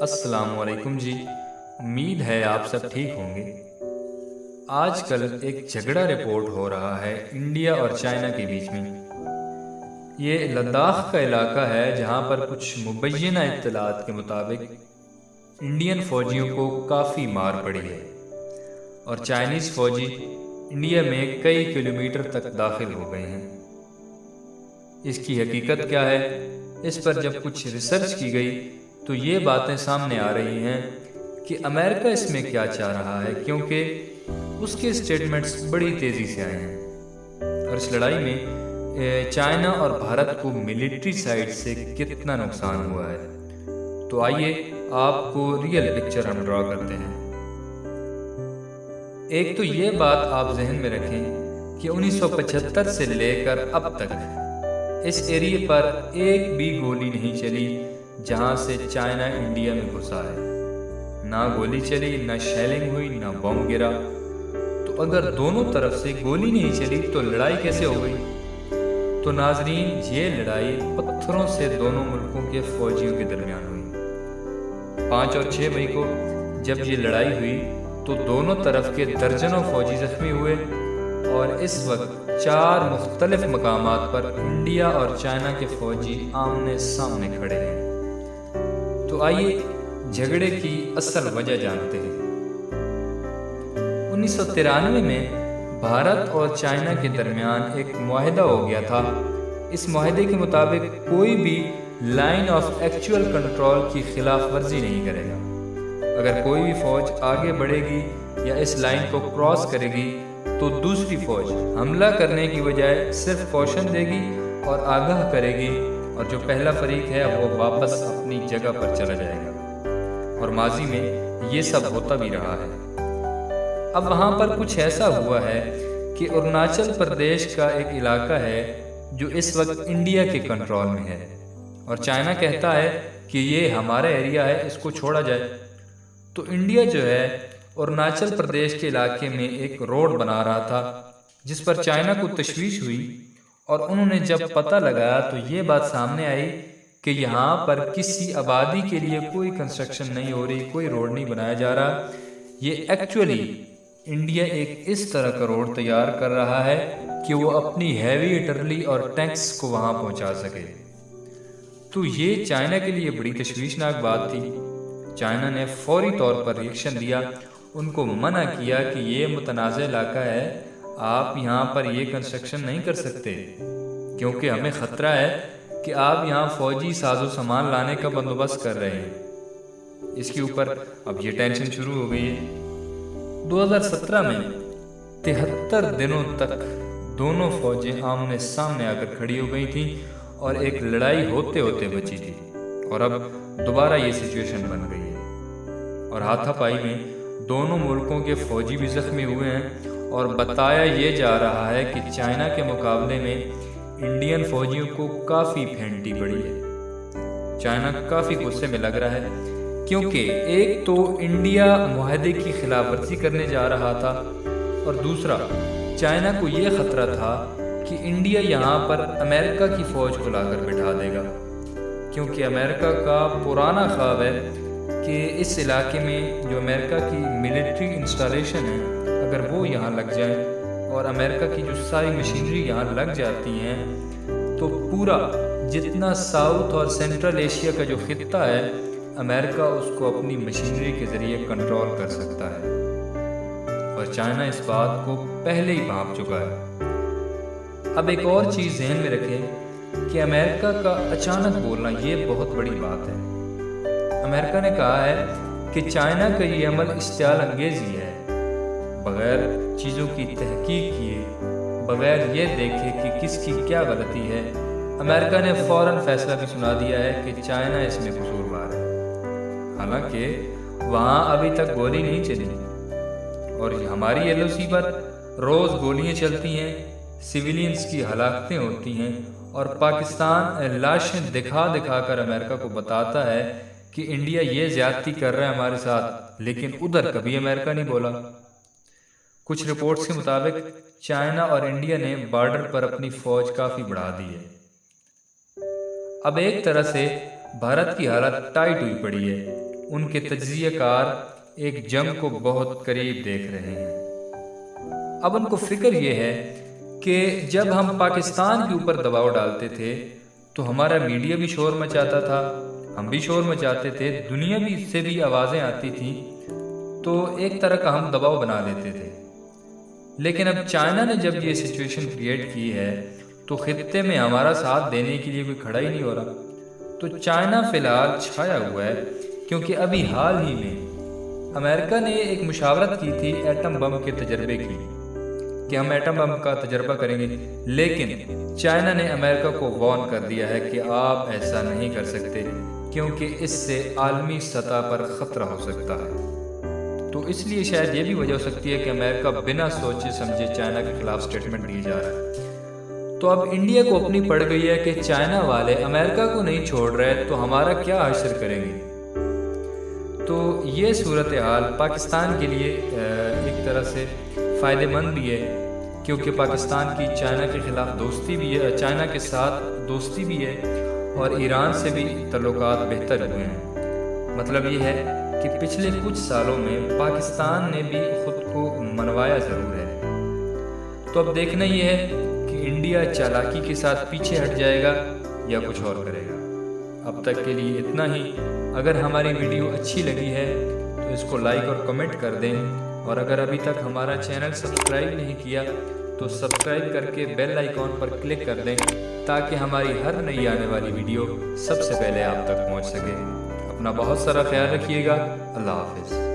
السلام علیکم جی، امید ہے آپ سب ٹھیک ہوں گے۔ آج کل ایک جھگڑا رپورٹ ہو رہا ہے انڈیا اور چائنا کے بیچ میں۔ یہ لداخ کا علاقہ ہے جہاں پر کچھ مبینہ اطلاعات کے مطابق انڈین فوجیوں کو کافی مار پڑی ہے اور چائنیز فوجی انڈیا میں کئی کلومیٹر تک داخل ہو گئے ہیں۔ اس کی حقیقت کیا ہے؟ اس پر جب کچھ ریسرچ کی گئی تو یہ باتیں سامنے آ رہی ہیں کہ امریکہ اس میں کیا چاہ رہا ہے، کیونکہ اس کے سٹیٹمنٹس بڑی تیزی سے آئے ہیں اور اس لڑائی میں چائنا اور بھارت کو ملٹری سائیڈ سے کتنا نقصان ہوا ہے۔ تو آئیے آپ کو ریئل پکچر ہم ڈرا کرتے ہیں۔ ایک تو یہ بات آپ ذہن میں رکھیں کہ 1975 سے لے کر اب تک اس ایریے پر ایک بھی گولی نہیں چلی جہاں سے چائنا انڈیا میں گھسا ہے۔ نہ گولی چلی، نہ شیلنگ ہوئی، نہ بم گرا۔ تو اگر دونوں طرف سے گولی نہیں چلی تو لڑائی کیسے ہو گئی؟ تو ناظرین، یہ لڑائی پتھروں سے دونوں ملکوں کے فوجیوں کے درمیان ہوئی۔ 5 اور 6 مئی کو جب یہ لڑائی ہوئی تو دونوں طرف کے درجنوں فوجی زخمی ہوئے اور اس وقت 4 مختلف مقامات پر انڈیا اور چائنا کے فوجی آمنے سامنے کھڑے ہیں۔ تو آئیے جھگڑے کی اصل وجہ جانتے ہیں۔ 1993 میں بھارت اور چائنا کے درمیان ایک معاہدہ ہو گیا تھا۔ اس معاہدے کے مطابق کوئی بھی لائن آف ایکچوئل کنٹرول کی خلاف ورزی نہیں کرے گا۔ اگر کوئی بھی فوج آگے بڑھے گی یا اس لائن کو کراس کرے گی تو دوسری فوج حملہ کرنے کی بجائے صرف کوشن دے گی اور آگاہ کرے گی، اور جو پہلا فریق ہے وہ واپس اپنی جگہ پر چلا جائے گا۔ اور ماضی میں یہ سب ہوتا بھی رہا ہے۔ اب وہاں پر کچھ ایسا ہوا ہے کہ اروناچل پردیش کا ایک علاقہ ہے جو اس وقت انڈیا کے کنٹرول میں ہے، اور چائنا کہتا ہے کہ یہ ہمارا ایریا ہے، اس کو چھوڑا جائے۔ تو انڈیا جو ہے اروناچل پردیش کے علاقے میں ایک روڈ بنا رہا تھا، جس پر چائنا کو تشویش ہوئی اور انہوں نے جب پتہ لگایا تو یہ بات سامنے آئی کہ یہاں پر کسی آبادی کے لیے کوئی کنسٹرکشن نہیں ہو رہی، کوئی روڈ نہیں بنایا جا رہا۔ یہ ایکچولی انڈیا ایک اس طرح کا روڈ تیار کر رہا ہے کہ وہ اپنی ہیوی آرٹلری اور ٹینکس کو وہاں پہنچا سکے۔ تو یہ چائنا کے لیے بڑی تشویشناک بات تھی۔ چائنا نے فوری طور پر ریئیکشن دیا، ان کو منع کیا کہ یہ متنازع علاقہ ہے، آپ یہاں پر یہ کنسٹرکشن نہیں کر سکتے، کیونکہ ہمیں خطرہ ہے کہ آپ یہاں فوجی ساز و سامان لانے کا بندوبست کر رہے ہیں۔ اس کے اوپر اب یہ ٹینشن شروع ہو گئی ہے۔ 2017 میں 73 دنوں تک دونوں فوجیں آمنے سامنے آ کر کھڑی ہو گئی تھیں اور ایک لڑائی ہوتے ہوتے بچی تھی، اور اب دوبارہ یہ سچویشن بن گئی ہے، اور ہاتھا پائی میں دونوں ملکوں کے فوجی بھی زخمی ہوئے ہیں، اور بتایا یہ جا رہا ہے کہ چائنا کے مقابلے میں انڈین فوجیوں کو کافی پھینٹی پڑی ہے۔ چائنا کافی غصے میں لگ رہا ہے، کیونکہ ایک تو انڈیا معاہدے کی خلاف ورزی کرنے جا رہا تھا، اور دوسرا چائنا کو یہ خطرہ تھا کہ انڈیا یہاں پر امریکہ کی فوج کو لا کر بٹھا دے گا، کیونکہ امریکہ کا پرانا خواب ہے کہ اس علاقے میں جو امریکہ کی ملٹری انسٹالیشن ہے اگر وہ یہاں لگ جائیں اور امریکہ کی جو ساری مشینری یہاں لگ جاتی ہیں تو پورا جتنا ساؤتھ اور سینٹرل ایشیا کا جو خطہ ہے امریکہ اس کو اپنی مشینری کے ذریعے کنٹرول کر سکتا ہے، اور چائنا اس بات کو پہلے ہی بھانپ چکا ہے۔ اب ایک اور چیز ذہن میں رکھیں کہ امریکہ کا اچانک بولنا یہ بہت بڑی بات ہے۔ امریکہ نے کہا ہے کہ چائنا کا یہ عمل اشتعال انگیزی ہے، بغیر چیزوں کی تحقیق کیے، بغیر یہ دیکھے کہ کس کی کیا غلطی ہے، امریکہ نے فوراً فیصلہ بھی سنا دیا ہے کہ چائنا اس میں قصوروار ہے، حالانکہ وہاں ابھی تک گولی نہیں چلی، اور ہماری ایل او سی پر روز گولیاں چلتی ہیں، سویلینز کی ہلاکتیں ہوتی ہیں، اور پاکستان لاشیں دکھا دکھا کر امریکہ کو بتاتا ہے کہ انڈیا یہ زیادتی کر رہا ہے ہمارے ساتھ، لیکن ادھر کبھی امریکہ نہیں بولا۔ کچھ رپورٹس کے مطابق چائنا اور انڈیا نے بارڈر پر اپنی فوج کافی بڑھا دی ہے۔ اب ایک طرح سے بھارت کی حالت ٹائٹ ہوئی پڑی ہے، ان کے تجزیہ کار ایک جنگ کو بہت قریب دیکھ رہے ہیں۔ اب ان کو فکر یہ ہے کہ جب ہم پاکستان کے اوپر دباؤ ڈالتے تھے تو ہمارا میڈیا بھی شور مچاتا تھا، ہم بھی شور مچاتے تھے، دنیا بھی سے بھی آوازیں آتی تھیں، تو ایک طرح کا ہم دباؤ بنا دیتے تھے۔ لیکن اب چائنا نے جب یہ سچویشن کریٹ کی ہے تو خطے میں ہمارا ساتھ دینے کے لیے کوئی کھڑا ہی نہیں ہو رہا۔ تو چائنا فی الحال چھایا ہوا ہے، کیونکہ ابھی حال ہی میں امریکہ نے ایک مشاورت کی تھی ایٹم بم کے تجربے کی کہ ہم ایٹم بم کا تجربہ کریں گے، لیکن چائنا نے امریکہ کو وارن کر دیا ہے کہ آپ ایسا نہیں کر سکتے کیونکہ اس سے عالمی سطح پر خطرہ ہو سکتا ہے۔ تو اس لیے شاید یہ بھی وجہ ہو سکتی ہے کہ امریکہ بنا سوچے سمجھے چائنا کے خلاف سٹیٹمنٹ دیے جا رہا ہے۔ تو اب انڈیا کو اپنی پڑ گئی ہے کہ چائنا والے امریکہ کو نہیں چھوڑ رہے تو ہمارا کیا حشر کریں گے۔ تو یہ صورتحال پاکستان کے لیے ایک طرح سے فائدہ مند بھی ہے، کیونکہ پاکستان کی چائنا کے خلاف دوستی بھی ہے، چائنا کے ساتھ دوستی بھی ہے، اور ایران سے بھی تعلقات بہتر ہوئے ہیں۔ مطلب یہ ہے کہ پچھلے کچھ سالوں میں پاکستان نے بھی خود کو منوایا ضرور ہے۔ تو اب دیکھنا یہ ہے کہ انڈیا چالاکی کے ساتھ پیچھے ہٹ جائے گا یا کچھ اور کرے گا۔ اب تک کے لیے اتنا ہی۔ اگر ہماری ویڈیو اچھی لگی ہے تو اس کو لائک اور کمنٹ کر دیں، اور اگر ابھی تک ہمارا چینل سبسکرائب نہیں کیا تو سبسکرائب کر کے بیل آئیکن پر کلک کر دیں تاکہ ہماری ہر نئی آنے والی ویڈیو سب سے پہلے آپ تک پہنچ سکے۔ اپنا بہت سارا خیال رکھیے گا۔ اللہ حافظ۔